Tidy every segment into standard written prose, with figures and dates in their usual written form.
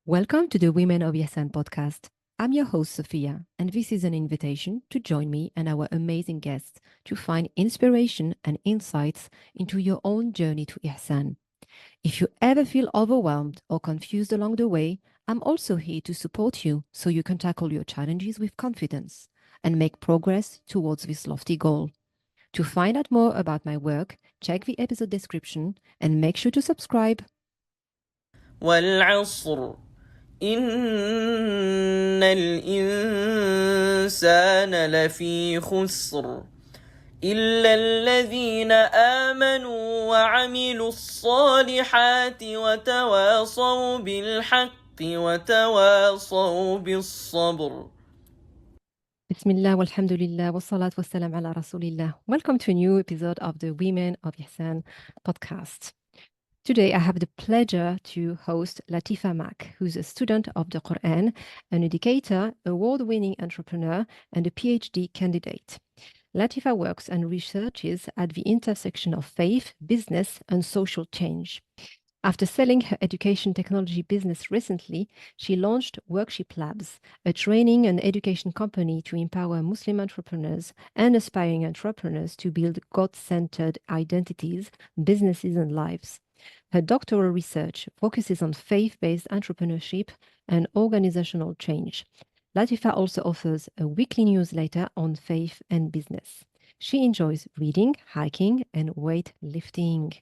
Welcome to the Women of Ihsan podcast. I'm your host, Sophia, and this is an invitation to join me and our amazing guests to find inspiration and insights into your own journey to Ihsan. If you ever feel overwhelmed or confused along the way, I'm also here to support you so you can tackle your challenges with confidence and make progress towards this lofty goal. To find out more about my work, check the episode description and make sure to subscribe. والعصر إن الإنسان لفي خسر إلا الذين آمنوا وعملوا الصالحات وتواصوا بالحق وتواصوا بالصبر. Bismillah, walhamdulillah, wassalat wassalam ala rasulillah. Welcome to a new episode of the Women of Ihsan podcast. Today, I have the pleasure to host Latifa Mak, who's a student of the Quran, an educator, award-winning entrepreneur, and a PhD candidate. Latifa works and researches at the intersection of faith, business, and social change. After selling her education technology business recently, she launched Workship Labs, a training and education company to empower Muslim entrepreneurs and aspiring entrepreneurs to build God-centered identities, businesses, and lives. Her doctoral research focuses on faith-based entrepreneurship and organizational change. Latifa also offers a weekly newsletter on faith and business. She enjoys reading, hiking, and weightlifting.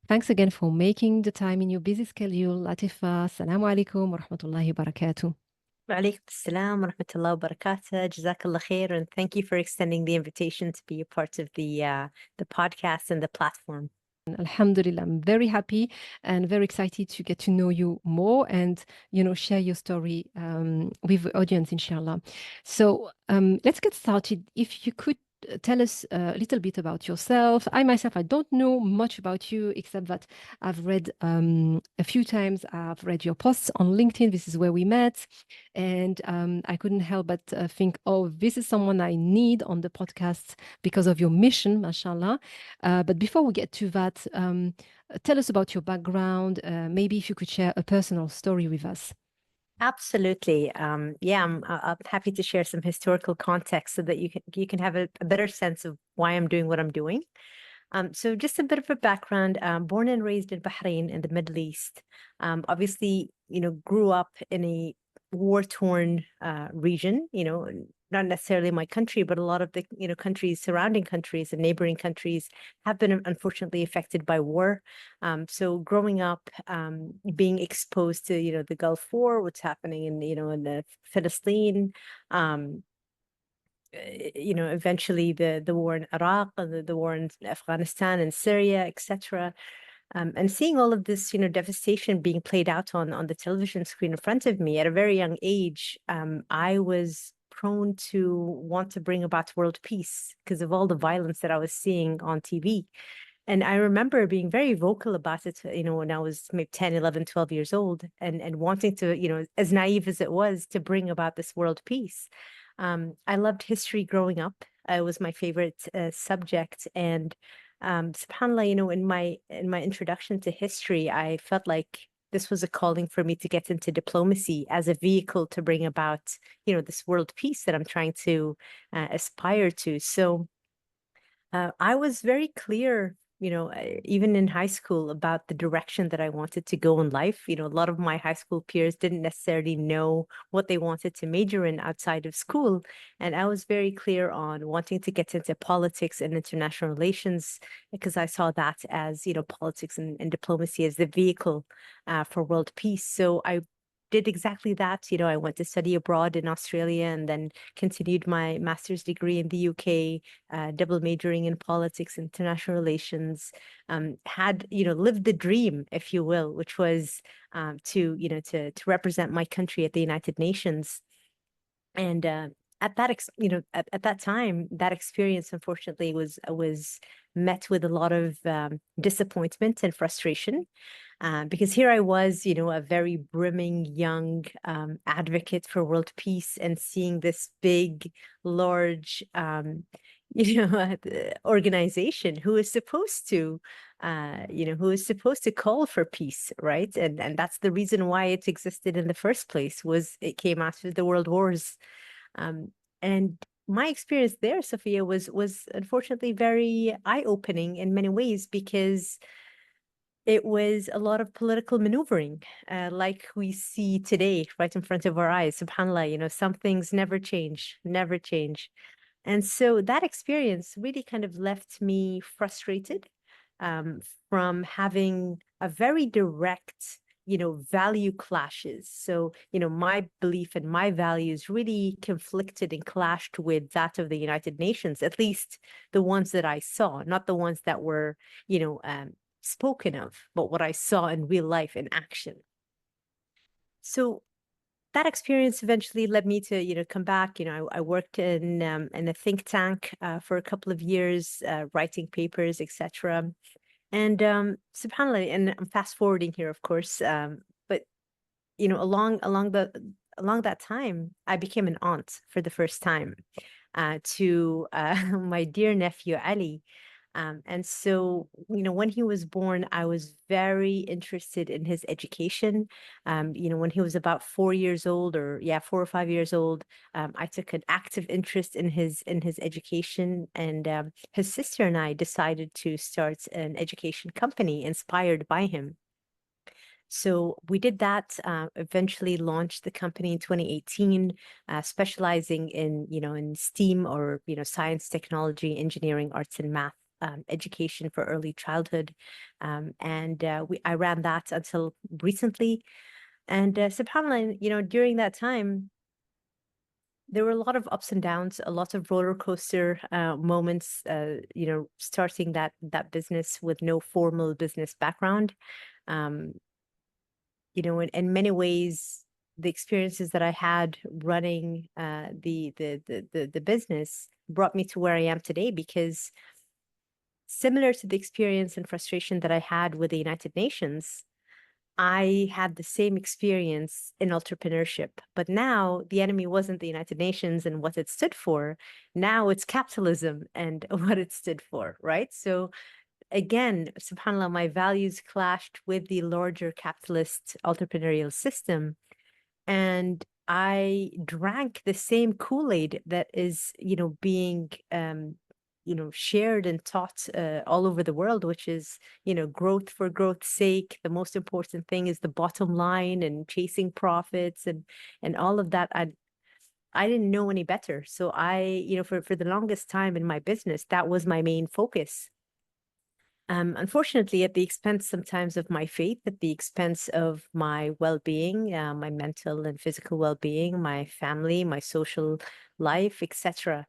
Thanks again for making the time in your busy schedule, Latifa. Assalamu alaikum wa rahmatullahi wa barakatuh. وعليكم السلام ورحمة الله وبركاته. Jazakallah khair, and thank you for extending the invitation to be a part of the podcast and the platform. Alhamdulillah, I'm very happy and very excited to get to know you more and share your story with the audience, inshallah. So let's get started. If you could tell us a little bit about yourself. I myself, I don't know much about you except that I've read a few times. I've read your posts on LinkedIn. This is where we met, and I couldn't help but think, oh, this is someone I need on the podcast because of your mission, mashallah. But before we get to that, tell us about your background. Maybe if you could share a personal story with us. Absolutely. Yeah, I'm happy to share some historical context so that you can have a better sense of why I'm doing what I'm doing. So just a bit of a background. Born and raised in Bahrain in the Middle East. Obviously, grew up in a war-torn region. Not necessarily my country, but a lot of the countries, surrounding countries and neighboring countries have been unfortunately affected by war. So growing up, being exposed to the Gulf War, what's happening in in the Palestine, eventually the war in Iraq, the war in Afghanistan and Syria, etc. And seeing all of this, devastation being played out on the television screen in front of me at a very young age, I was prone to want to bring about world peace because of all the violence that I was seeing on TV. And I remember being very vocal about it, when I was maybe 10, 11, 12 years old and wanting to, as naive as it was, to bring about this world peace. I loved history growing up. It was my favorite subject. And subhanAllah, in my introduction to history, I felt like this was a calling for me to get into diplomacy as a vehicle to bring about, this world peace that I'm trying to aspire to. So I was very clear, even in high school about the direction that I wanted to go in life. A lot of my high school peers didn't necessarily know what they wanted to major in outside of school. And I was very clear on wanting to get into politics and international relations because I saw that as, politics and diplomacy as the vehicle for world peace. So I did exactly that. I went to study abroad in Australia and then continued my master's degree in the UK, double majoring in politics, international relations, had, lived the dream, if you will, which was to represent my country at the United Nations. And at that, at that time, that experience, unfortunately, was met with a lot of disappointment and frustration. Because here I was, a very brimming young advocate for world peace and seeing this big, large, organization who is supposed to who is supposed to call for peace, right? And that's the reason why it existed in the first place, was it came after the world wars. And my experience there, Sophia, was unfortunately very eye-opening in many ways, because it was a lot of political maneuvering, like we see today, right in front of our eyes. SubhanAllah, some things never change, never change. And so that experience really kind of left me frustrated, from having a very direct, value clashes. So, my belief and my values really conflicted and clashed with that of the United Nations, at least the ones that I saw, not the ones that were, spoken of, but what I saw in real life in action. So that experience eventually led me to, come back. I worked in a think tank for a couple of years, writing papers, etc. And subhanAllah, and I'm fast forwarding here, of course, but along that time, I became an aunt for the first time to my dear nephew Ali. And so, when he was born, I was very interested in his education. When he was about 4 years old, 4 or 5 years old, I took an active interest in his education, and his sister and I decided to start an education company inspired by him. So we did that, eventually launched the company in 2018, specializing in STEAM, or, science, technology, engineering, arts, and math. Education for early childhood. I ran that until recently. And subhanAllah, during that time, there were a lot of ups and downs, a lot of roller coaster moments, starting that business with no formal business background. In many ways, the experiences that I had running the business brought me to where I am today, because similar to the experience and frustration that I had with the United Nations, I had the same experience in entrepreneurship. But now the enemy wasn't the United Nations and what it stood for. Now it's capitalism and what it stood for, right? So again, subhanAllah, my values clashed with the larger capitalist entrepreneurial system. And I drank the same Kool-Aid that is, being shared and taught all over the world, which is, growth for growth's sake. The most important thing is the bottom line and chasing profits and all of that. I didn't know any better. So for the longest time in my business, that was my main focus. Unfortunately, at the expense sometimes of my faith, at the expense of my well-being, my mental and physical well-being, my family, my social life, etc.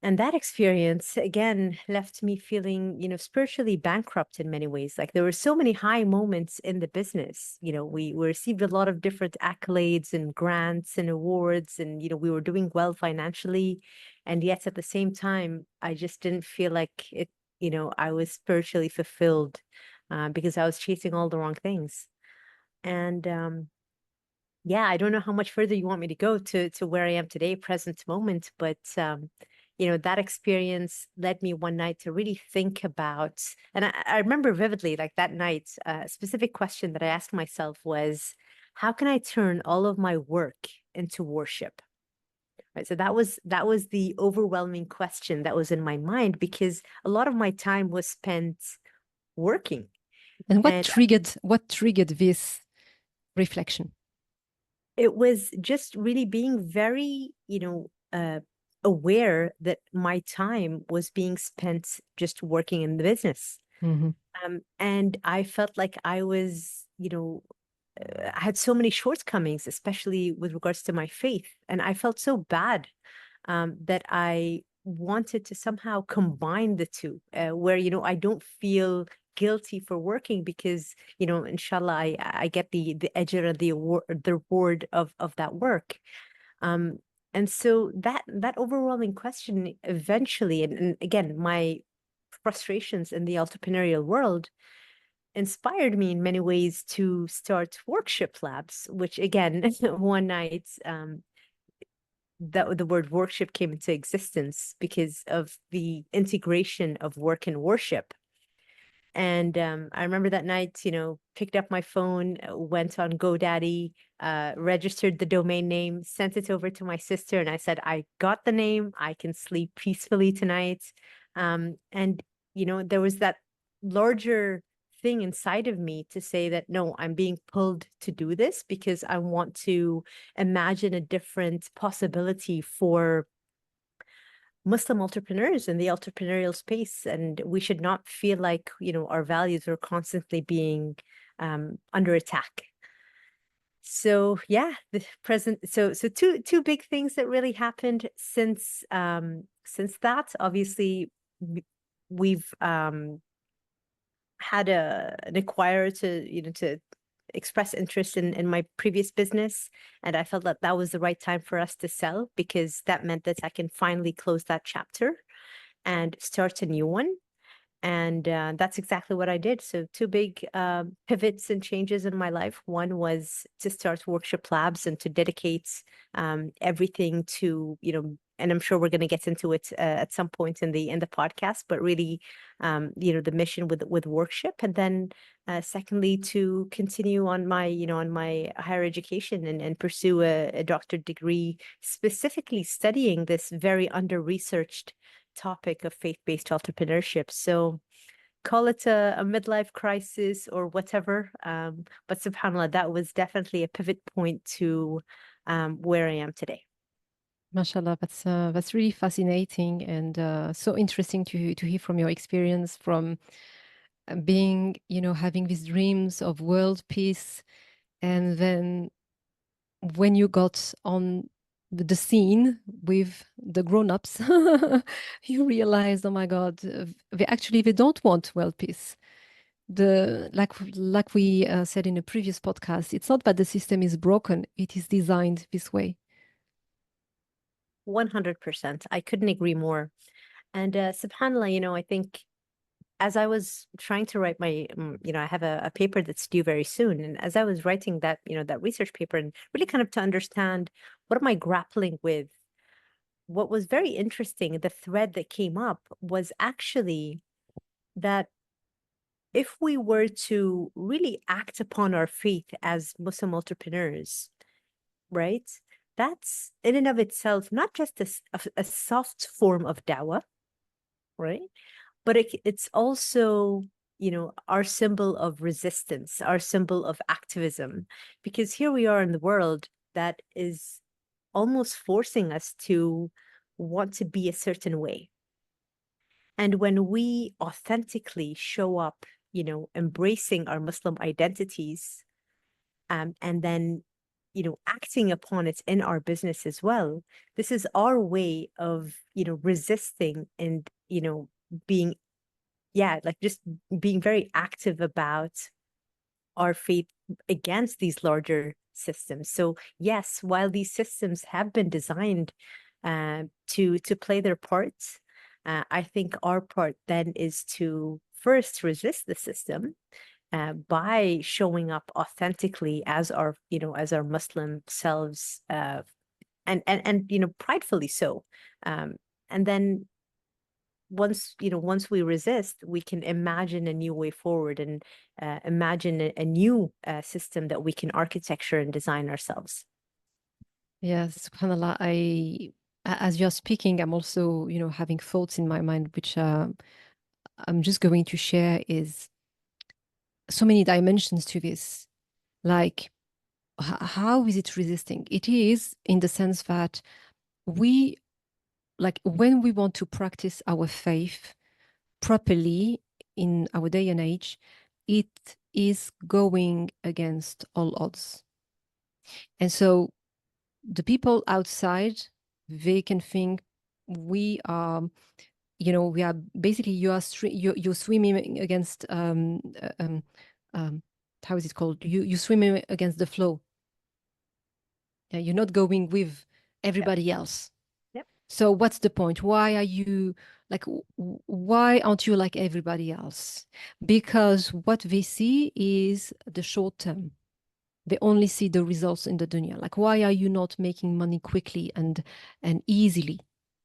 And that experience, again, left me feeling, spiritually bankrupt in many ways. Like there were so many high moments in the business. We received a lot of different accolades and grants and awards, and, we were doing well financially. And yet at the same time, I just didn't feel like it, I was spiritually fulfilled because I was chasing all the wrong things. And I don't know how much further you want me to go to where I am today, present moment, but that experience led me one night to really think about, and I remember vividly, like that night, a specific question that I asked myself was, how can I turn all of my work into worship? Right. So that was the overwhelming question that was in my mind, because a lot of my time was spent working. And what triggered this reflection? It was just really being very, aware that my time was being spent just working in the business. Mm-hmm. And I felt like I was, I had so many shortcomings, especially with regards to my faith. And I felt so bad that I wanted to somehow combine the two, where, I don't feel guilty for working because, inshallah, I get the ajr and the reward of that work. And so that overwhelming question eventually, and again, my frustrations in the entrepreneurial world inspired me in many ways to start Workship Labs, which again, one night, the word worship came into existence because of the integration of work and worship. And I remember that night, picked up my phone, went on GoDaddy, registered the domain name, sent it over to my sister, and I said, I got the name. I can sleep peacefully tonight. And there was that larger thing inside of me to say that, no, I'm being pulled to do this because I want to imagine a different possibility for Muslim entrepreneurs in the entrepreneurial space, and we should not feel like our values are constantly being under attack. So yeah, the present. So two big things that really happened since that. Obviously, we've had an acquirer to express interest in my previous business, and I felt that that was the right time for us to sell because that meant that I can finally close that chapter and start a new one. And that's exactly what I did. So two big pivots and changes in my life. One was to start Workship Labs and to dedicate everything to, and I'm sure we're going to get into it at some point in the podcast, but really, the mission with Workship. And then secondly, to continue on my, on my higher education and pursue a doctorate degree, specifically studying this very under-researched topic of faith-based entrepreneurship. So call it a midlife crisis or whatever. But subhanAllah, that was definitely a pivot point to where I am today. MashaAllah, that's really fascinating and so interesting to hear from your experience from being, having these dreams of world peace, and then when you got on the scene with the grown-ups, you realized, oh my God, they don't want world peace. Like we said in a previous podcast, it's not that the system is broken; it is designed this way. 100%. I couldn't agree more. And subhanAllah, I think as I was trying to write my, I have a paper that's due very soon. And as I was writing that, that research paper and really kind of to understand what am I grappling with, what was very interesting, the thread that came up was actually that if we were to really act upon our faith as Muslim entrepreneurs, right? That's in and of itself not just a soft form of dawah, right? But it's also, our symbol of resistance, our symbol of activism, because here we are in the world that is almost forcing us to want to be a certain way. And when we authentically show up, embracing our Muslim identities, and then, acting upon it in our business as well, this is our way of, resisting and, being, like just being very active about our faith against these larger systems. So yes, while these systems have been designed to play their parts, I think our part then is to first resist the system by showing up authentically as our, as our Muslim selves, and pridefully so. And then once we resist, we can imagine a new way forward and imagine a new system that we can architecture and design ourselves. Yes, subhanAllah. As you're speaking, I'm also, having thoughts in my mind, which I'm just going to share. Is so many dimensions to this. Like, how is it resisting? It is in the sense that when we want to practice our faith properly in our day and age, it is going against all odds. And so the people outside, they can think we are, we are basically, you're swimming against, how is it called? You're swimming against the flow. Yeah, you're not going with everybody else. Yep. So what's the point? Why are you like, why aren't you like everybody else? Because what they see is the short term. They only see the results in the dunya. Like, why are you not making money quickly and easily?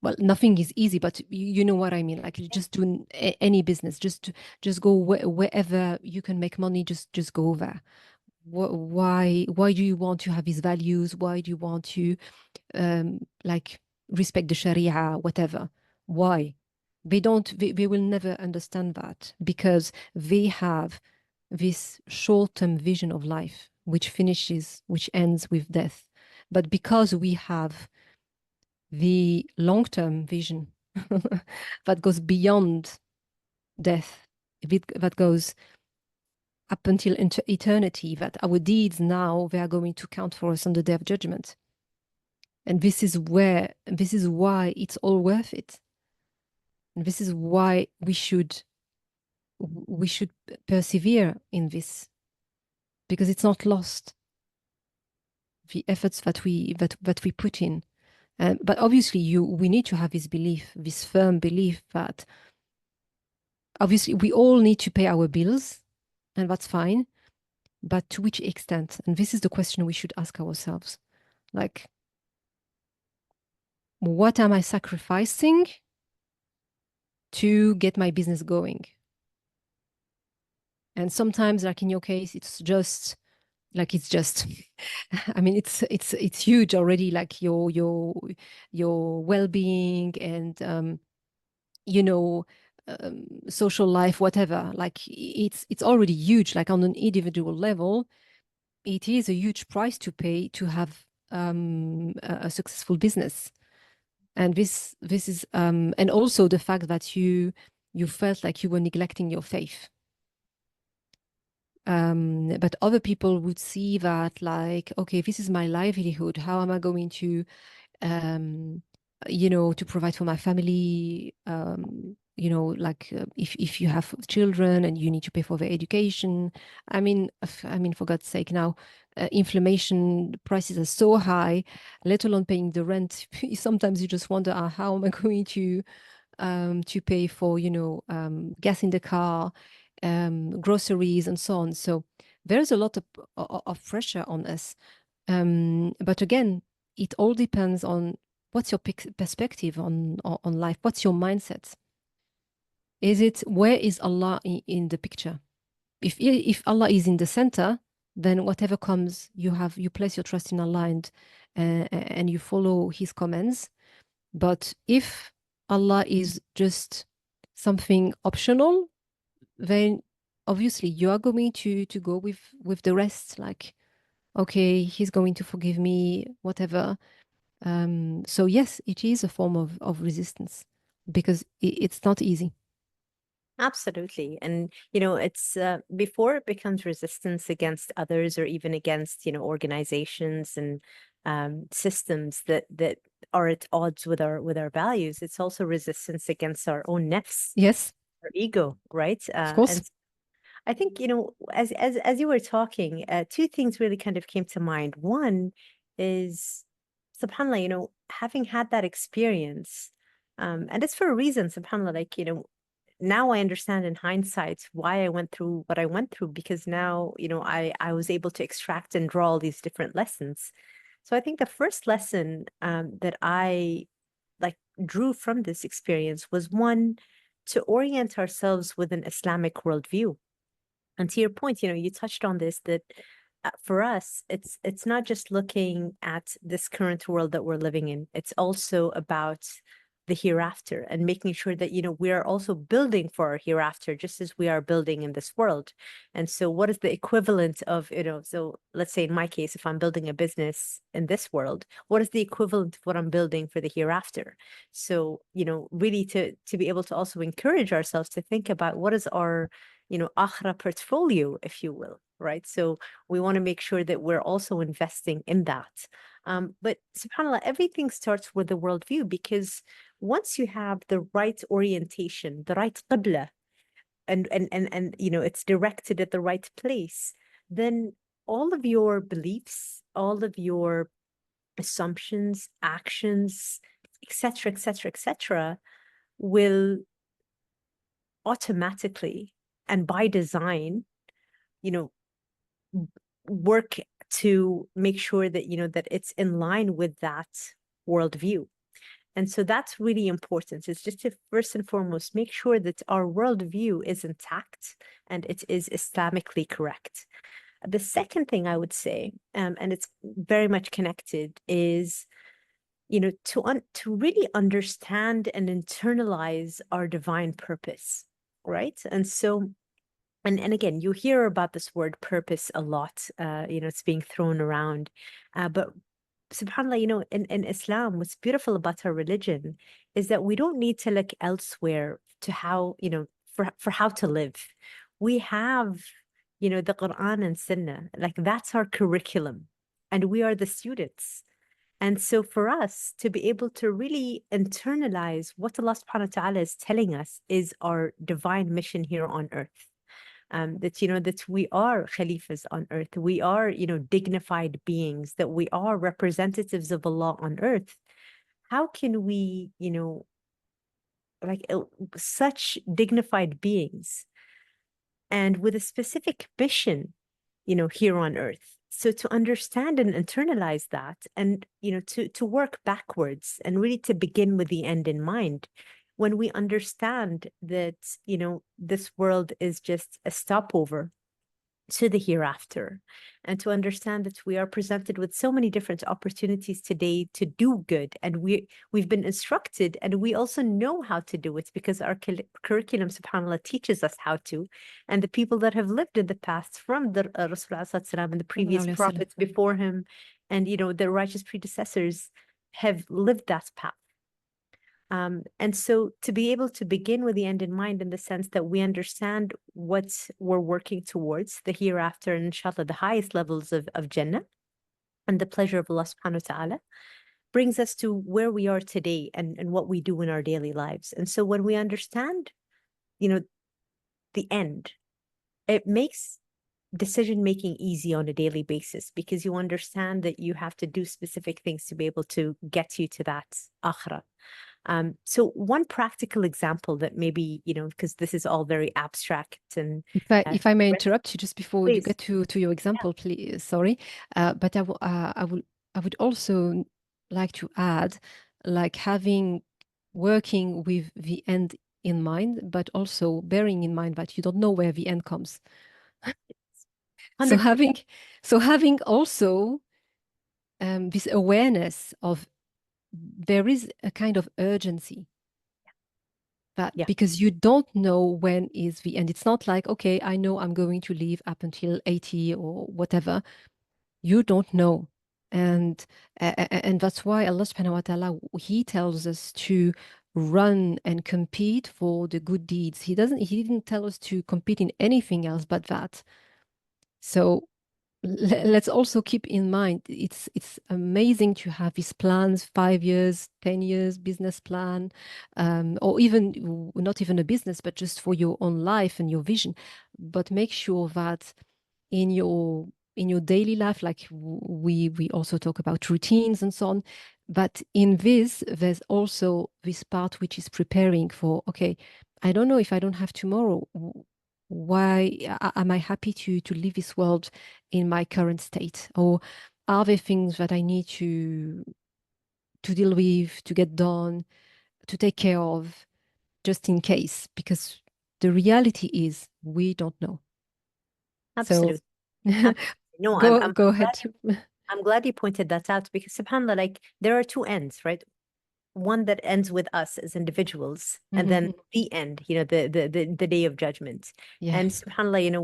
well, nothing is easy, but you know what I mean. Like, just do any business, just go wherever you can make money. Just go there. Why do you want to have these values? Why do you want to like respect the Sharia, whatever? Why? They will never understand that, because they have this short-term vision of life, which ends with death. But because we have the long-term vision that goes beyond death, that goes up until into eternity, that our deeds now, they are going to count for us on the day of judgment. And this is why it's all worth it. And this is why we should persevere in this, because it's not lost, the efforts that we put in. But obviously we need to have this belief, this firm belief, that obviously we all need to pay our bills, and that's fine. But to which extent? And this is the question we should ask ourselves. Like, what am I sacrificing to get my business going? And sometimes, like in your case, it's just I mean, it's huge already, like your well-being and social life, whatever. Like, it's already huge. Like, on an individual level, it is a huge price to pay to have a successful business. And this is and also the fact that you felt like you were neglecting your faith. But other people would see that, like, okay, this is my livelihood. How am I going to to provide for my family? Like, if you have children and you need to pay for their education. I mean, for God's sake, now inflation prices are so high, let alone paying the rent. Sometimes you just wonder, how am I going to pay for gas in the car, groceries, and so on. So there's a lot of pressure on us. But again, it all depends on what's your perspective on life. What's your mindset? Where is Allah in the picture? If Allah is in the center, then whatever comes, you place your trust in Allah, and you follow His commands. But if Allah is just something optional, then obviously you are going to go with the rest. Like, okay, He's going to forgive me, whatever. So yes, it is a form of resistance, because it's not easy. Absolutely. And, it's before it becomes resistance against others, or even against, organizations and systems that are at odds with our values. It's also resistance against our own nafs, Yes, our ego, right? of course. And I think, as you were talking, two things really kind of came to mind. One is, subhanAllah, having had that experience, and it's for a reason, subhanAllah, like, now I understand in hindsight why I went through what I went through, because now, I was able to extract and draw all these different lessons. So I think the first lesson that I like drew from this experience was, one, to orient ourselves with an Islamic worldview. And to your point, you touched on this, that for us, it's not just looking at this current world that we're living in. It's also about the hereafter, and making sure that, we are also building for our hereafter, just as we are building in this world. And so what is the equivalent of, so let's say in my case, if I'm building a business in this world, what is the equivalent of what I'm building for the hereafter? So, really to be able to also encourage ourselves to think about what is our akhira portfolio, if you will, right? So we want to make sure that we're also investing in that. But subhanAllah, everything starts with the worldview, because once you have the right orientation, the right qibla, and it's directed at the right place, then all of your beliefs, all of your assumptions, actions, etc., etc., etc., will automatically and by design, work to make sure that, that it's in line with that worldview. And so that's really important. It's just to first and foremost make sure that our worldview is intact and it is Islamically correct. The second thing I would say, and it's very much connected, is to really understand and internalize our divine purpose, right? And so, and again, you hear about this word purpose a lot. It's being thrown around, but subhanallah, in Islam, what's beautiful about our religion is that we don't need to look elsewhere to how, for how to live. We have, the Quran and Sunnah, like that's our curriculum, and we are the students. And so for us to be able to really internalize what Allah subhanahu wa ta'ala is telling us is our divine mission here on earth. That we are khalifas on earth. We are, dignified beings, that we are representatives of Allah on earth. How can we, such dignified beings and with a specific mission, here on earth. So to understand and internalize that and, to work backwards and really to begin with the end in mind. When we understand that, this world is just a stopover to the hereafter, and to understand that we are presented with so many different opportunities today to do good, and we've been instructed, and we also know how to do it because our curriculum, subhanallah, teaches us how to, and the people that have lived in the past from the Rasulullah and the previous prophets before him, and the righteous predecessors have lived that path. And so to be able to begin with the end in mind, in the sense that we understand what we're working towards, the hereafter, and inshallah, the highest levels of Jannah and the pleasure of Allah subhanahu wa ta'ala, brings us to where we are today and what we do in our daily lives. And so when we understand, the end, it makes decision-making easy on a daily basis, because you understand that you have to do specific things to be able to get you to that akhirah. So one practical example that maybe, because this is all very abstract, and if I may interrupt you just before please. you get to your example, please, sorry. But I would also like to add, like working with the end in mind, but also bearing in mind that you don't know where the end comes. So 100%. having also this awareness of there is a kind of urgency, that because you don't know when is the end. It's not like, okay, I know I'm going to live up until 80 or whatever. You don't know. And that's why Allah subhanahu wa ta'ala, he tells us to run and compete for the good deeds. He didn't tell us to compete in anything else but that. So let's also keep in mind, it's amazing to have these plans, 5 years, 10 years business plan, or even not even a business, but just for your own life and your vision. But make sure that in your daily life, like we also talk about routines and so on, but in this, there's also this part which is preparing for, okay, I don't know if I don't have tomorrow. Why am I happy to leave this world in my current state? Or are there things that I need to deal with, to get done, to take care of, just in case? Because the reality is we don't know. Absolutely. So No, go ahead. I'm glad you pointed that out, because subhanallah, like there are two ends, right? One that ends with us as individuals, and then the end, the day of judgment. Yeah. And subhanallah,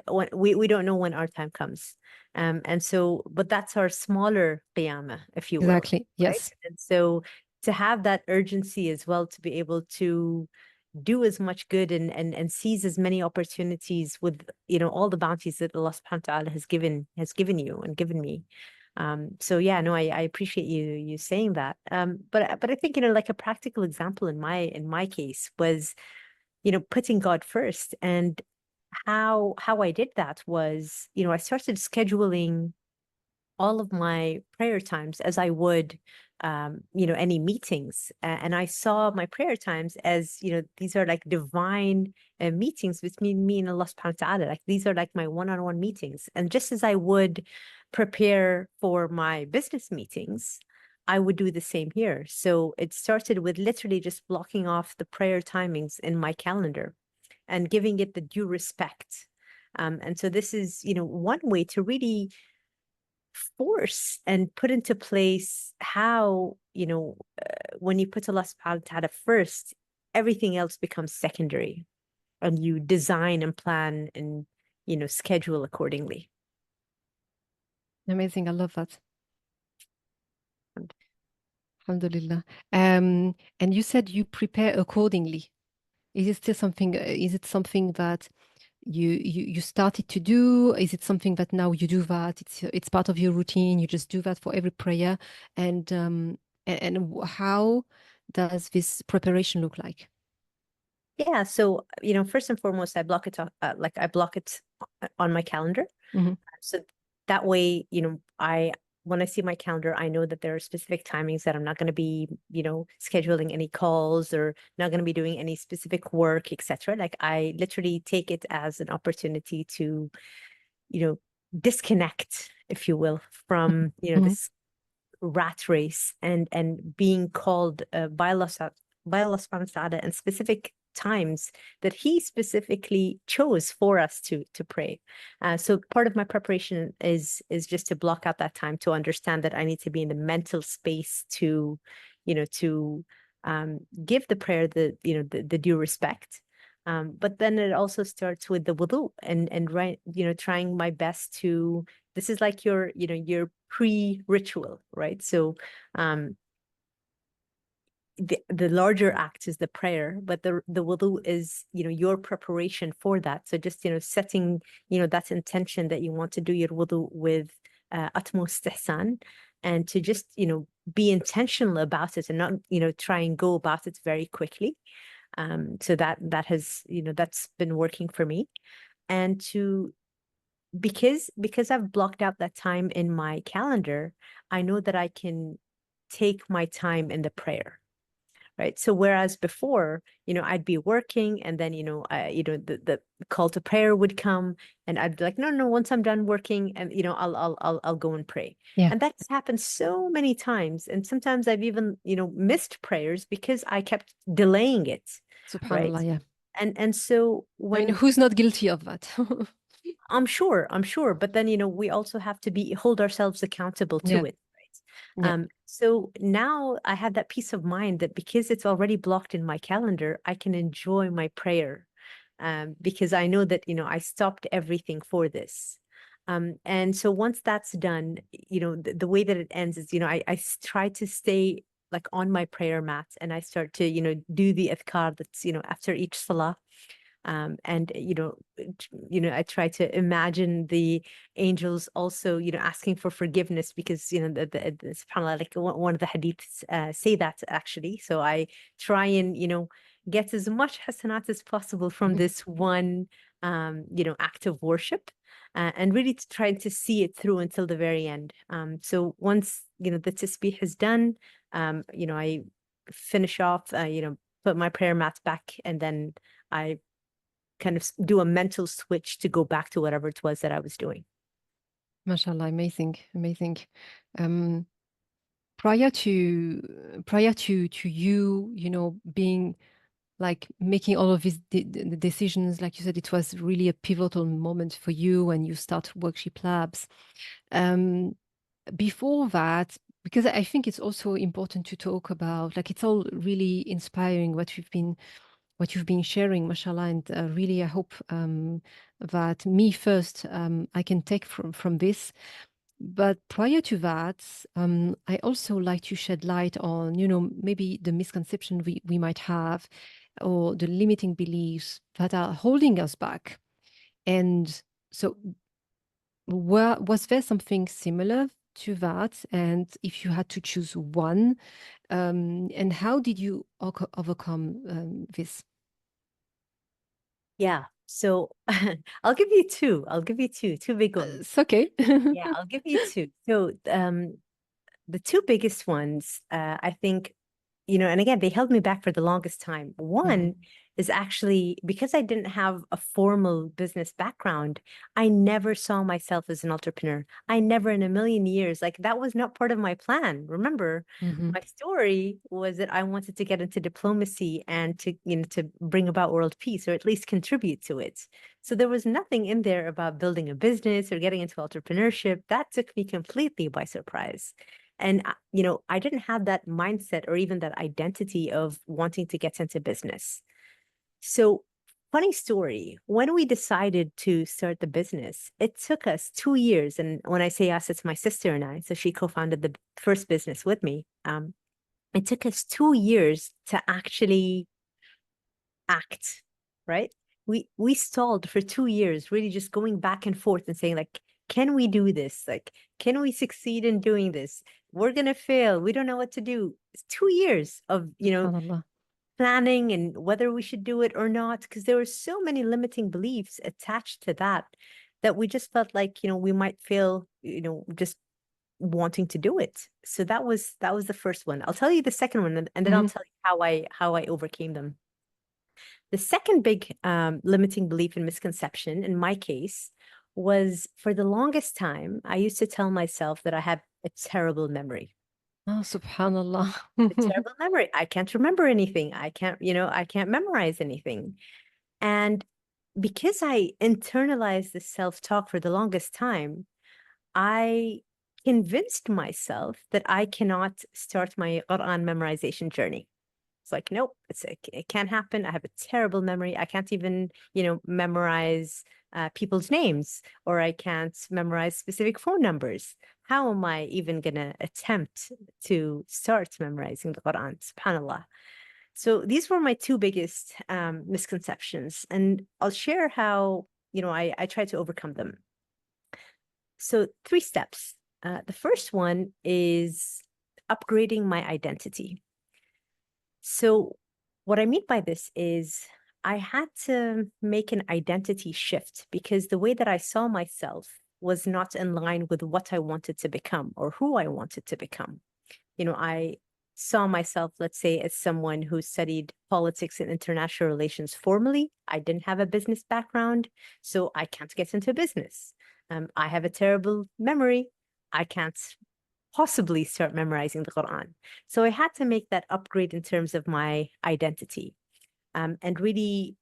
when we don't know when our time comes. And so, but that's our smaller qiyamah, if you will. Exactly. Yes. Right? And so to have that urgency as well, to be able to do as much good and seize as many opportunities with, all the bounties that Allah subhanahu wa ta'ala has given you and given me. So yeah, no, I appreciate you saying that. But I think, like a practical example in my case was, putting God first. And how I did that was, I started scheduling all of my prayer times as I would, any meetings. And I saw my prayer times as, these are like divine meetings between me and Allah subhanahu wa ta'ala. Like these are like my one-on-one meetings. And just as I would prepare for my business meetings, I would do the same here. So it started with literally just blocking off the prayer timings in my calendar and giving it the due respect. And so this is, one way to really force and put into place how, when you put Allah subhanahu wa ta'ala first, everything else becomes secondary, and you design and plan and, schedule accordingly. Amazing. I love that. Alhamdulillah. And you said you prepare accordingly. Is it still something, is it something that you started to do? Is it something that now you do that? It's part of your routine. You just do that for every prayer. And how does this preparation look like? Yeah. So, first and foremost, I block it I block it on my calendar. Mm-hmm. So that way, when I see my calendar, I know that there are specific timings that I'm not going to be, scheduling any calls or not going to be doing any specific work, etc. Like I literally take it as an opportunity to, disconnect, if you will, from, Mm-hmm. this rat race and being called by Allah subhanahu wa ta'ala and specific times that he specifically chose for us to pray. So part of my preparation is just to block out that time to understand that I need to be in the mental space to, to give the prayer the due respect. But then it also starts with the wudu and right, trying my best to, this is like your pre-ritual, right? So the larger act is the prayer, but the wudu is, your preparation for that. So just, setting, that intention that you want to do your wudu with utmost ihsan, and to just, be intentional about it and not, try and go about it very quickly. So that has, that's been working for me. And to, because I've blocked out that time in my calendar, I know that I can take my time in the prayer. Right. So whereas before, I'd be working and then, the call to prayer would come and I'd be like, no, once I'm done working and, I'll go and pray. Yeah. And that's happened so many times. And sometimes I've even, missed prayers because I kept delaying it. Right. Subhanallah, yeah. And so I mean, when who's not guilty of that? I'm sure. But then, we also have to hold ourselves accountable to Yeah. it. Yeah. So now I have that peace of mind that because it's already blocked in my calendar, I can enjoy my prayer because I know that, I stopped everything for this. And so once that's done, the way that it ends is, I try to stay like on my prayer mat and I start to, do the adhkar that's, after each salah. And I try to imagine the angels also asking for forgiveness because the subhanallah, like one of the hadiths say that actually. So I try and get as much hasanat as possible from this one act of worship, and really to try to see it through until the very end. So once the tasbih is done, I finish off, put my prayer mat back, and then I kind of do a mental switch to go back to whatever it was that I was doing. MashaAllah, amazing. Prior to you, being like making all of these the decisions, like you said, it was really a pivotal moment for you when you start Workship Labs. Before that, because I think it's also important to talk about, like it's all really inspiring what you've been sharing, mashallah, and really I hope that me first I can take from this. But prior to that, I also like to shed light on, maybe the misconception we might have or the limiting beliefs that are holding us back. And so was there something similar to that? And if you had to choose one, and how did you overcome this? Yeah. So I'll give you two. Two big ones. It's okay. Yeah, I'll give you two. So the two biggest ones, I think, and again, they held me back for the longest time. One is actually because I didn't have a formal business background, I never saw myself as an entrepreneur. I never in a million years, like that was not part of my plan. Remember, my story was that I wanted to get into diplomacy and to, to bring about world peace or at least contribute to it. So there was nothing in there about building a business or getting into entrepreneurship. That took me completely by surprise. And, I didn't have that mindset or even that identity of wanting to get into business. So, funny story, when we decided to start the business, it took us 2 years. And when I say us, it's my sister and I. So she co-founded the first business with me. It took us 2 years to actually act, right? We stalled for 2 years, really just going back and forth and saying, like, can we do this? Like, can we succeed in doing this? We're gonna fail. We don't know what to do. It's 2 years of, SubhanAllah. planning and whether we should do it or not, because there were so many limiting beliefs attached to that that we just felt like, we might fail, just wanting to do it. So that was the first one. I'll tell you the second one, and then I'll tell you how I overcame them. The second big limiting belief and misconception in my case was, for the longest time, I used to tell myself that I had a terrible memory. Oh, SubhanAllah. A terrible memory. I can't remember anything. I can't memorize anything. And because I internalized this self-talk for the longest time, I convinced myself that I cannot start my Quran memorization journey. It's like, nope, it can't happen. I have a terrible memory. I can't even, memorize people's names, or I can't memorize specific phone numbers. How am I even going to attempt to start memorizing the Quran? SubhanAllah. So these were my two biggest misconceptions, and I'll share how, I try to overcome them. So 3 steps. The first one is upgrading my identity. So what I mean by this is I had to make an identity shift because the way that I saw myself was not in line with what I wanted to become or who I wanted to become. I saw myself, let's say, as someone who studied politics and international relations formally. I didn't have a business background, so I can't get into business. I have a terrible memory. I can't possibly start memorizing the Quran. So I had to make that upgrade in terms of my identity, and really,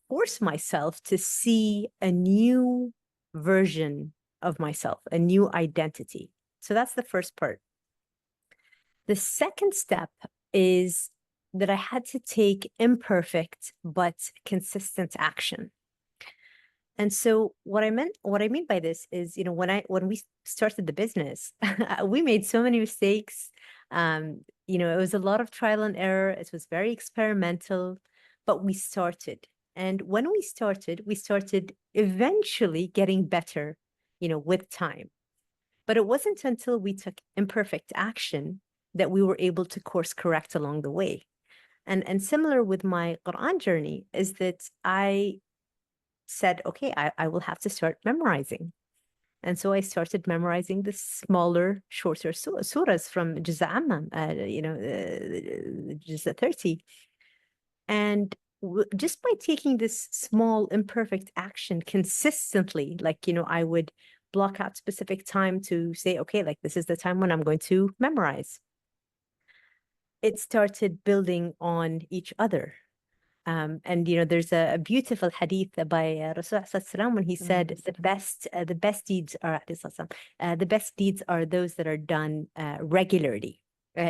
force myself to see a new version of myself, a new identity. So that's the first part. The second step is that I had to take imperfect but consistent action. And so what I mean by this is, when we started the business, we made so many mistakes. It was a lot of trial and error. It was very experimental, but we started. And when we started eventually getting better, with time. But it wasn't until we took imperfect action that we were able to course correct along the way. And similar with my Quran journey is that I said, okay, I will have to start memorizing. And so I started memorizing the smaller, shorter surahs from Juz' Amma, Juz' 30. And just by taking this small, imperfect action consistently, like, I would block out specific time to say, okay, like this is the time when I'm going to memorize. It started building on each other. And there's a beautiful hadith by Rasul when he said the best deeds are those that are done regularly,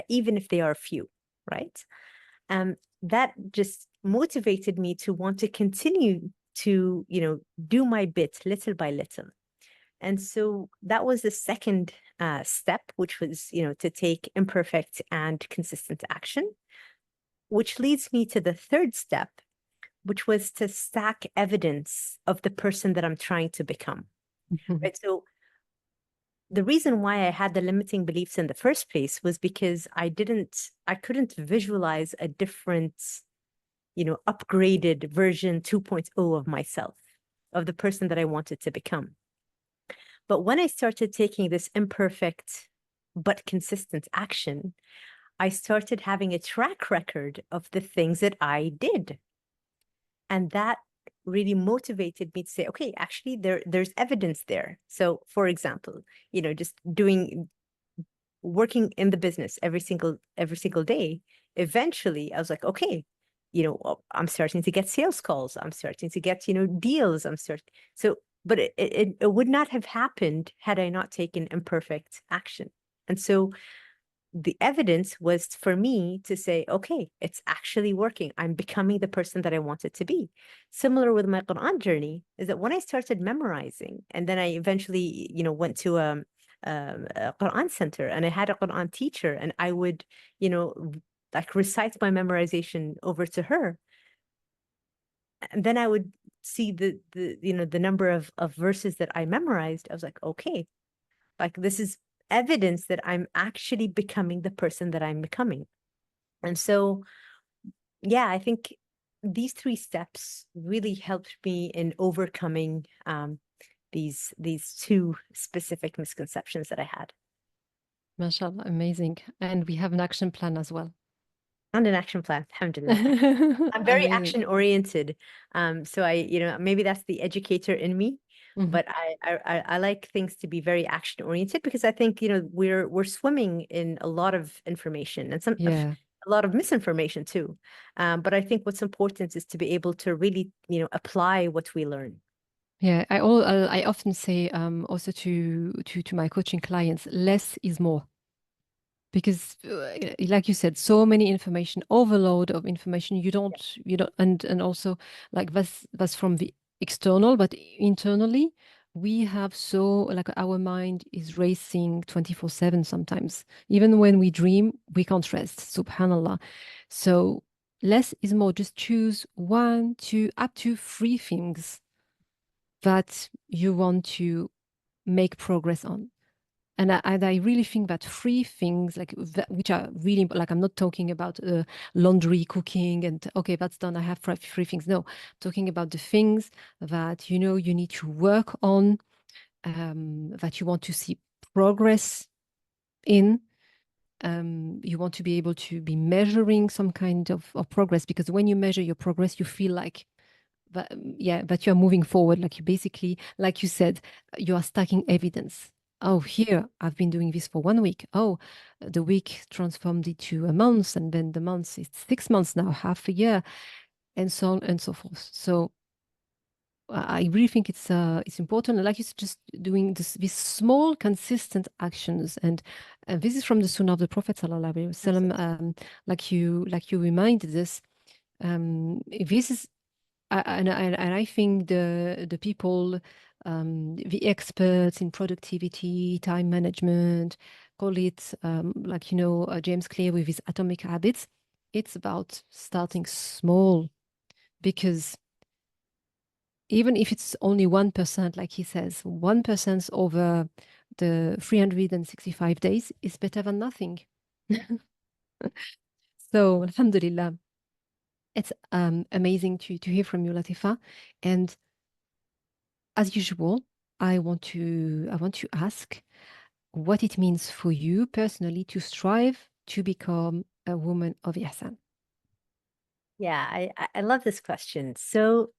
even if they are few, right? That just motivated me to want to continue to do my bit little by little. And so that was the second step, which was to take imperfect and consistent action. Which leads me to the third step, which was to stack evidence of the person that I'm trying to become. Right. So the reason why I had the limiting beliefs in the first place was because I couldn't visualize a different, upgraded version 2.0 of myself, of the person that I wanted to become. But when I started taking this imperfect but consistent action, I started having a track record of the things that I did. And that really motivated me to say, okay, actually there's evidence there. So for example, just working in the business every single day, eventually I was like, okay, I'm starting to get sales calls. I'm starting to get, deals. But it would not have happened had I not taken imperfect action. And so the evidence was for me to say, okay, it's actually working. I'm becoming the person that I wanted to be. Similar with my Quran journey is that when I started memorizing, and then I eventually, went to a Quran center, and I had a Quran teacher, and I would, like recite my memorization over to her. And then I would see the number of verses that I memorized. I was like, okay, like this is evidence that I'm actually becoming the person that I'm becoming. And so, yeah, I think these 3 steps really helped me in overcoming these 2 specific misconceptions that I had. MashaAllah, amazing. And we have an action plan as well. And an action plan, alhamdulillah. I'm very Amazing. action oriented. So maybe that's the educator in me, but I like things to be very action oriented, because I think, we're swimming in a lot of information and a lot of misinformation too. But I think what's important is to be able to really, apply what we learn. Yeah, I often say also to my coaching clients, less is more. Because like you said, so many information, overload of information, you don't, and also like that's from the external, but internally we have so like our mind is racing 24/7 sometimes. Even when we dream, we can't rest, subhanallah. So less is more. Just choose 1, 2, up to 3 things that you want to make progress on. And I really think that 3 things, like which are really like, I'm not talking about laundry, cooking, and okay, that's done. I have 3 things. No, I'm talking about the things that you need to work on, that you want to see progress in. You want to be able to be measuring some kind of progress, because when you measure your progress, you feel like that you are moving forward. Like you basically, like you said, you are stacking evidence. Oh, here, I've been doing this for 1 week. Oh, the week transformed it to a month, and then the month is 6 months now, half a year, and so on and so forth. So I really think it's important. Like it's just doing these small, consistent actions, and this is from the Sunnah of the Prophet sallallahu alaihi wasallam. Like you reminded us, this is and I think the people, the experts in productivity, time management, call it like James Clear with his atomic habits. It's about starting small, because even if it's only 1%, like he says, 1% over the 365 days is better than nothing. So, alhamdulillah, it's amazing to hear from you, Latifa. And as usual, I want to ask what it means for you personally to strive to become a woman of Ihsan. Yeah, I love this question. So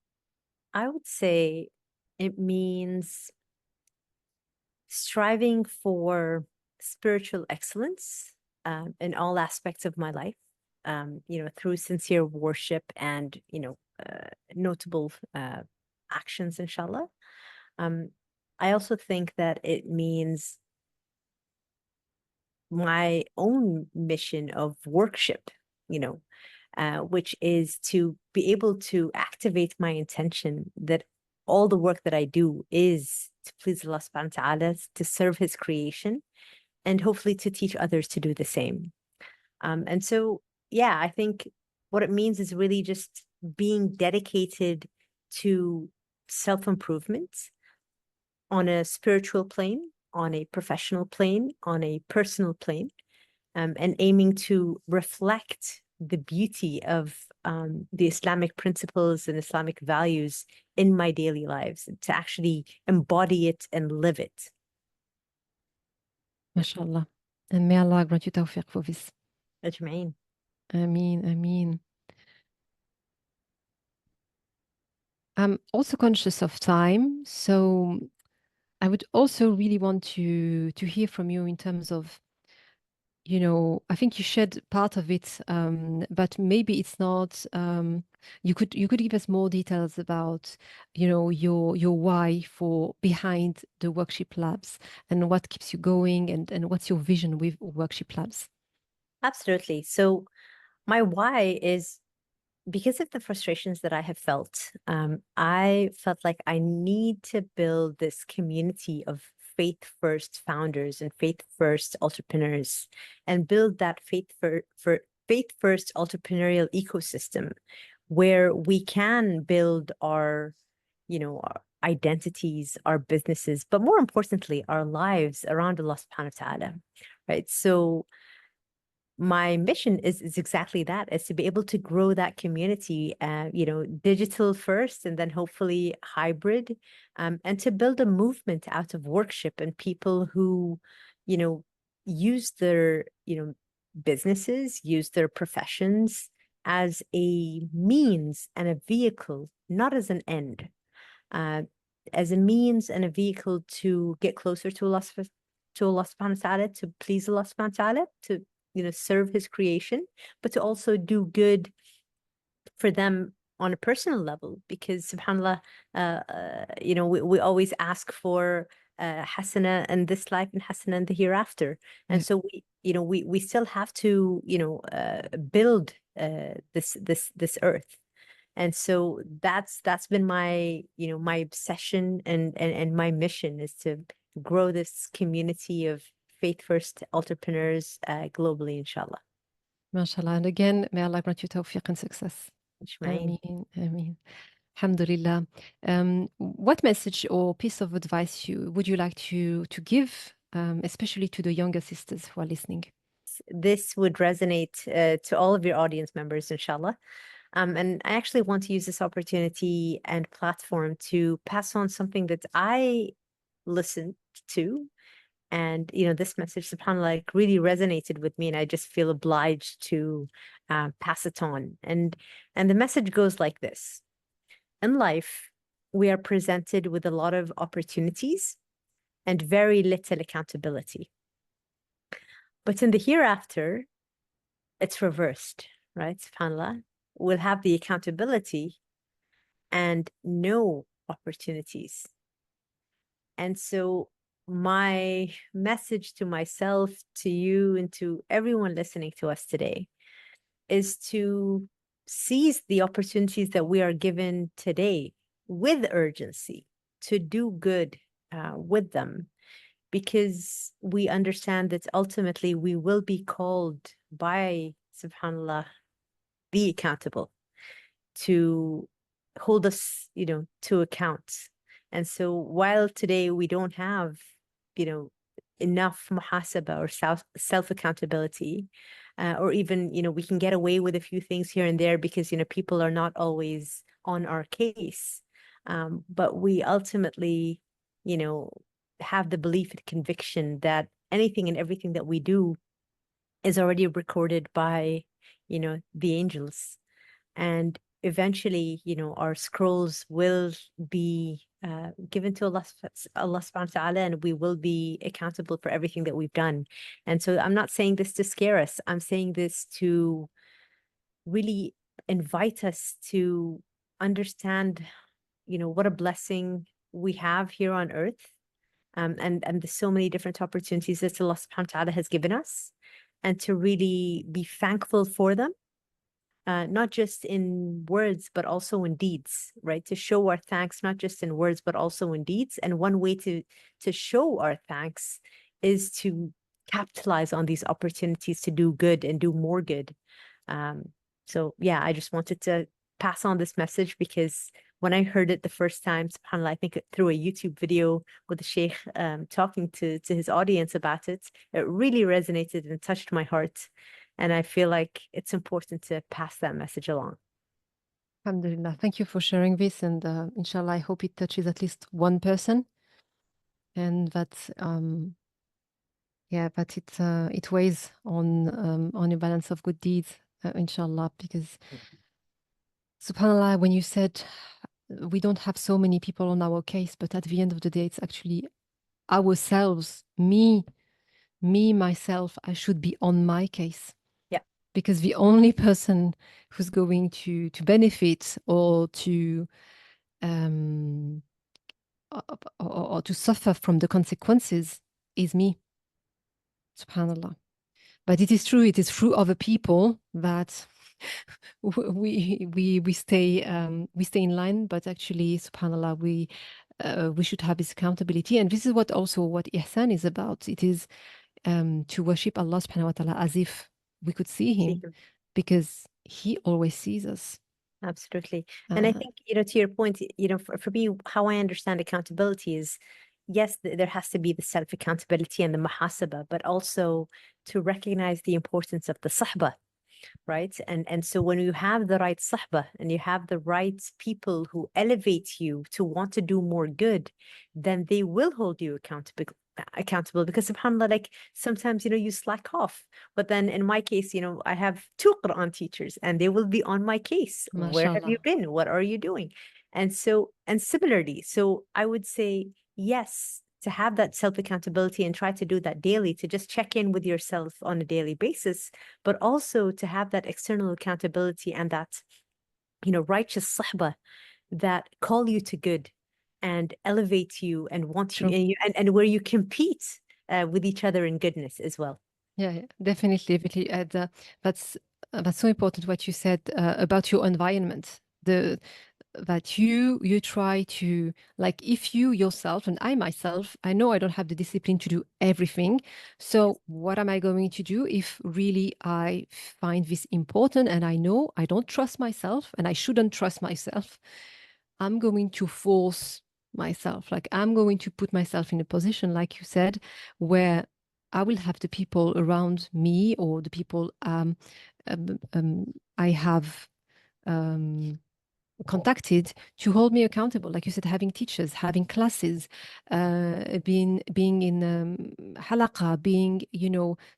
I would say it means striving for spiritual excellence in all aspects of my life, through sincere worship and, notable actions, inshallah. I also think that it means my own mission of workship, which is to be able to activate my intention that all the work that I do is to please Allah subhanahu wa ta'ala, to serve his creation, and hopefully to teach others to do the same. And so, yeah, I think what it means is really just being dedicated to self-improvement on a spiritual plane, on a professional plane, on a personal plane, and aiming to reflect the beauty of the Islamic principles and Islamic values in my daily lives, to actually embody it and live it. MashaAllah. And may Allah grant you tawfiq for this. Ajma'in. Ameen, ameen. I'm also conscious of time, so I would also really want to hear from you in terms of, I think you shared part of it, but maybe it's not. You could give us more details about, your why for behind the Workship Labs and what keeps you going, and what's your vision with Workship Labs. Absolutely. So my why is because of the frustrations that I have felt. I felt like I need to build this community of faith first founders and faith first entrepreneurs, and build that for faith first entrepreneurial ecosystem where we can build our, our identities, our businesses, but more importantly, our lives around Allah subhanahu wa ta'ala. Right. So my mission is exactly that, is to be able to grow that community, digital first and then hopefully hybrid, and to build a movement out of workship and people who, use their, businesses, use their professions as a means and a vehicle, not as an end, uh, as a means and a vehicle to get closer to Allah subhanahu wa ta'ala, to please Allah subhanahu wa ta'ala, to serve his creation, but to also do good for them on a personal level, because subhanallah, we always ask for hasana in this life and hasana in the hereafter. And Yeah. so we still have to build this earth. And so that's been my my obsession and my mission, is to grow this community of faith first entrepreneurs globally, inshallah. MashaAllah. And again, may Allah grant you tawfiq and success. Ajma'in. Ameen. Ameen. Alhamdulillah. What message or piece of advice would you like to give, especially to the younger sisters who are listening? This would resonate to all of your audience members, inshallah. And I actually want to use this opportunity and platform to pass on something that I listened to. And, this message, subhanAllah, like really resonated with me. And I just feel obliged to pass it on. And the message goes like this. In life, we are presented with a lot of opportunities and very little accountability. But in the hereafter, it's reversed, right? SubhanAllah. We'll have the accountability and no opportunities. And so my message to myself, to you, and to everyone listening to us today is to seize the opportunities that we are given today with urgency, to do good with them, because we understand that ultimately we will be called by, subhanAllah, the accountable, to hold us, to account. And so while today we don't have, enough muhasaba or self accountability, or even, we can get away with a few things here and there because, people are not always on our case. But we ultimately, have the belief and conviction that anything and everything that we do is already recorded by, the angels. And eventually, our scrolls will be given to Allah subhanahu wa ta'ala, and we will be accountable for everything that we've done. And so I'm not saying this to scare us. I'm saying this to really invite us to understand, what a blessing we have here on earth. And the so many different opportunities that Allah subhanahu wa ta'ala has given us, and to really be thankful for them. Not just in words, but also in deeds, right? To show our thanks, not just in words, but also in deeds. And one way to show our thanks is to capitalize on these opportunities to do good and do more good. So yeah, I just wanted to pass on this message, because when I heard it the first time, subhanAllah, I think through a YouTube video with the Sheikh talking to his audience about it, it really resonated and touched my heart. And I feel like it's important to pass that message along. Alhamdulillah. Thank you for sharing this. And inshallah, I hope it touches at least one person. And that, that it weighs on a balance of good deeds, inshallah. Because subhanAllah, when you said we don't have so many people on our case, but at the end of the day, it's actually ourselves, myself, I should be on my case. Yeah. Because the only person who's going to benefit or to or to suffer from the consequences is me. Subhanallah. But it is true, it is through other people that we stay in line, but actually, subhanallah, we should have this accountability. And this is what ihsan is about. It is to worship Allah subhanahu wa ta'ala as if we could see him, because he always sees us. Absolutely. And I think, to your point, for me, how I understand accountability is, yes, there has to be the self-accountability and the muhasaba, but also to recognize the importance of the sahbah, right? And so when you have the right sahbah and you have the right people who elevate you to want to do more good, then they will hold you accountable, because subhanallah, like sometimes you slack off, but then in my case, I have 2 Quran teachers and they will be on my case. Where have you been? What are you doing? And similarly, so I would say yes, to have that self-accountability and try to do that daily, to just check in with yourself on a daily basis, but also to have that external accountability and that righteous sahbah that call you to good and elevate you and want you, and where you compete with each other in goodness as well. Yeah, definitely. That's so important what you said about your environment. That you try to, like, if you yourself, and I myself, I know I don't have the discipline to do everything. So what am I going to do if really I find this important and I know I don't trust myself and I shouldn't trust myself? I'm going to force myself. Like, I'm going to put myself in a position, like you said, where I will have the people around me, or the people I have contacted, to hold me accountable. Like you said, having teachers, having classes, being in halaqa, being,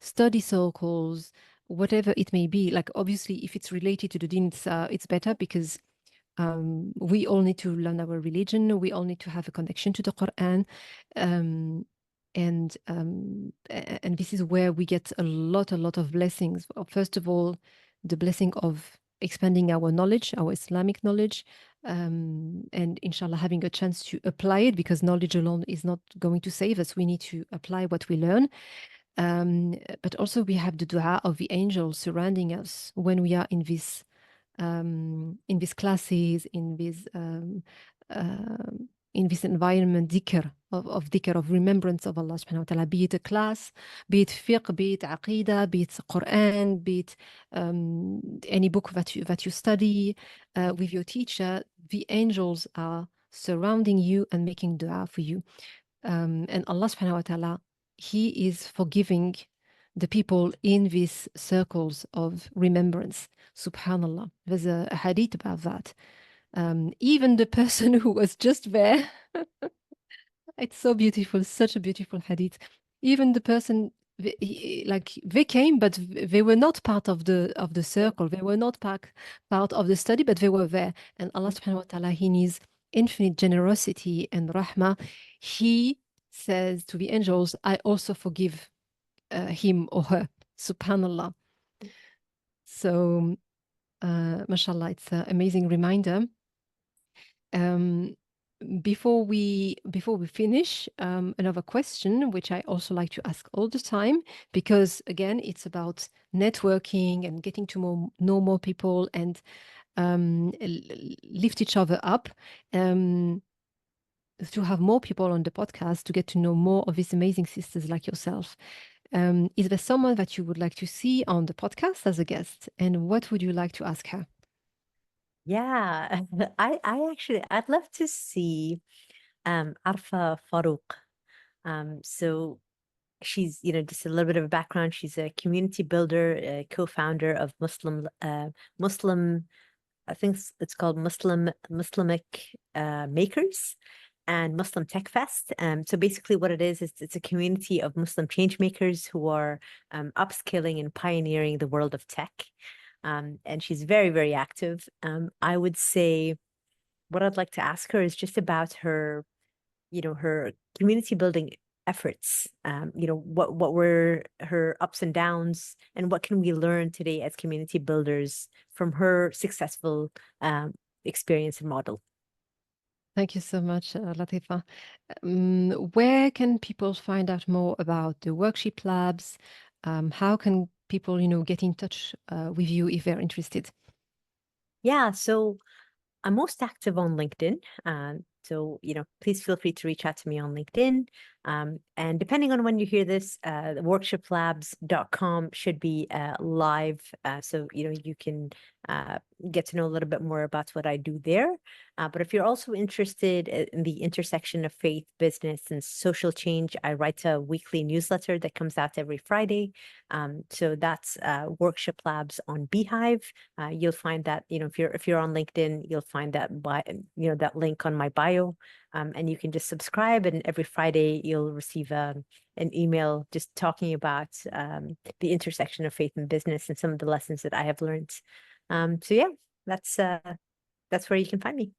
study circles, whatever it may be. Like, obviously, if it's related to the deen, it's better, because we all need to learn our religion. We all need to have a connection to the Quran. And this is where we get a lot of blessings. First of all, the blessing of expanding our knowledge, our Islamic knowledge, and inshallah having a chance to apply it, because knowledge alone is not going to save us. We need to apply what we learn. But also we have the dua of the angels surrounding us when we are in these classes, in this environment, dhikr, of dhikr, of remembrance of Allah subhanahu wa ta'ala, be it a class, be it fiqh, be it aqidah, be it Quran, be it any book that you study with your teacher. The angels are surrounding you and making dua for you. And Allah subhanahu wa ta'ala, he is forgiving the people in these circles of remembrance. Subhanallah. There's a hadith about that. Even the person who was just there, it's so beautiful, such a beautiful hadith. Even the person, they came, but they were not part of the circle. They were not part of the study, but they were there. And Allah subhanahu wa ta'ala, in his infinite generosity and rahmah, he says to the angels, I also forgive him or her. Subhanallah. So, mashallah, it's an amazing reminder. Before we finish, another question, which I also like to ask all the time, because again, it's about networking and getting to know more people and lift each other up. To have more people on the podcast, to get to know more of these amazing sisters like yourself. Is there someone that you would like to see on the podcast as a guest? And what would you like to ask her? Yeah, I'd love to see Arfa Farouk. So she's, just a little bit of a background. She's a community builder, a co-founder of Muslim, I think it's called Muslimic Makers and Muslim Tech Fest. So basically what it is it's a community of Muslim change makers who are upskilling and pioneering the world of tech. And she's very, very active. I would say what I'd like to ask her is just about her, her community building efforts. What were her ups and downs, and what can we learn today as community builders from her successful experience and model? Thank you so much, Latifa. Where can people find out more about the Workship Labs? How can people, get in touch with you if they're interested? Yeah, so I'm most active on LinkedIn. So, please feel free to reach out to me on LinkedIn. And depending on when you hear this, the worshiplabs.com should be live. So, you can get to know a little bit more about what I do there. But if you're also interested in the intersection of faith, business, and social change, I write a weekly newsletter that comes out every Friday. So that's Workship Labs on Beehive. You'll find that, if you're on LinkedIn, you'll find that that link on my bio, and you can just subscribe. And every Friday you'll receive an email just talking about the intersection of faith and business and some of the lessons that I have learned. So yeah, that's where you can find me.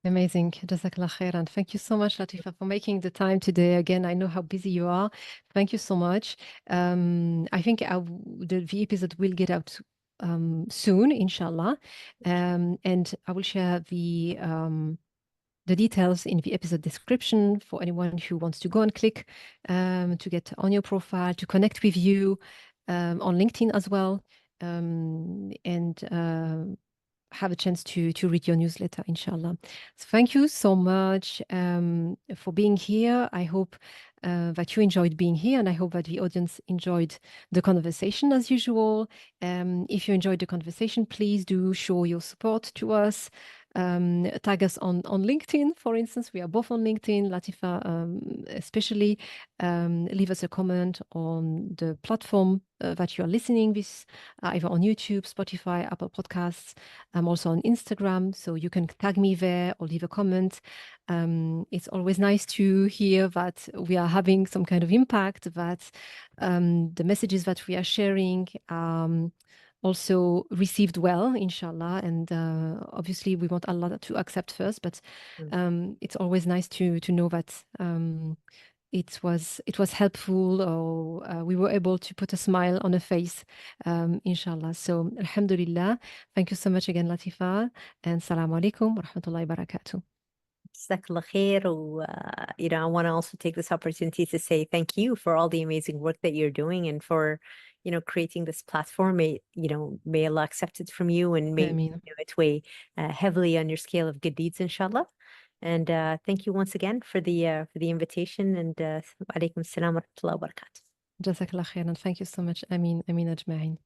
Amazing. Jazakallah khairan. Thank you so much, Latifa, for making the time today. Again, I know how busy you are. Thank you so much. I think the episode will get out soon, inshallah. And I will share the details in the episode description for anyone who wants to go and click to get on your profile, to connect with you on LinkedIn as well. And have a chance to read your newsletter, inshallah. So thank you so much for being here. I hope that you enjoyed being here, and I hope that the audience enjoyed the conversation as usual. If you enjoyed the conversation, please do show your support to us. Tag us on LinkedIn, for instance. We are both on LinkedIn, Latifa especially. Leave us a comment on the platform that you are listening with, either on YouTube, Spotify, Apple Podcasts. I'm also on Instagram, so you can tag me there or leave a comment. It's always nice to hear that we are having some kind of impact, that the messages that we are sharing also received well, inshallah. And obviously, we want Allah to accept first, but it's always nice to know that it was helpful, or we were able to put a smile on a face, inshallah. So, alhamdulillah. Thank you so much again, Latifa, and salamu alaikum wa rahmatullahi wa barakatuh. Jazakallah khair. I want to also take this opportunity to say thank you for all the amazing work that you're doing, and for creating this platform. May Allah accept it from you, and may it weigh heavily on your scale of good deeds, inshallah. And thank you once again for the invitation, and alaikum assalam wa rahmatullahi wa barakatuh. Jazakallah khairan. Thank you so much. Ameen ajma'in.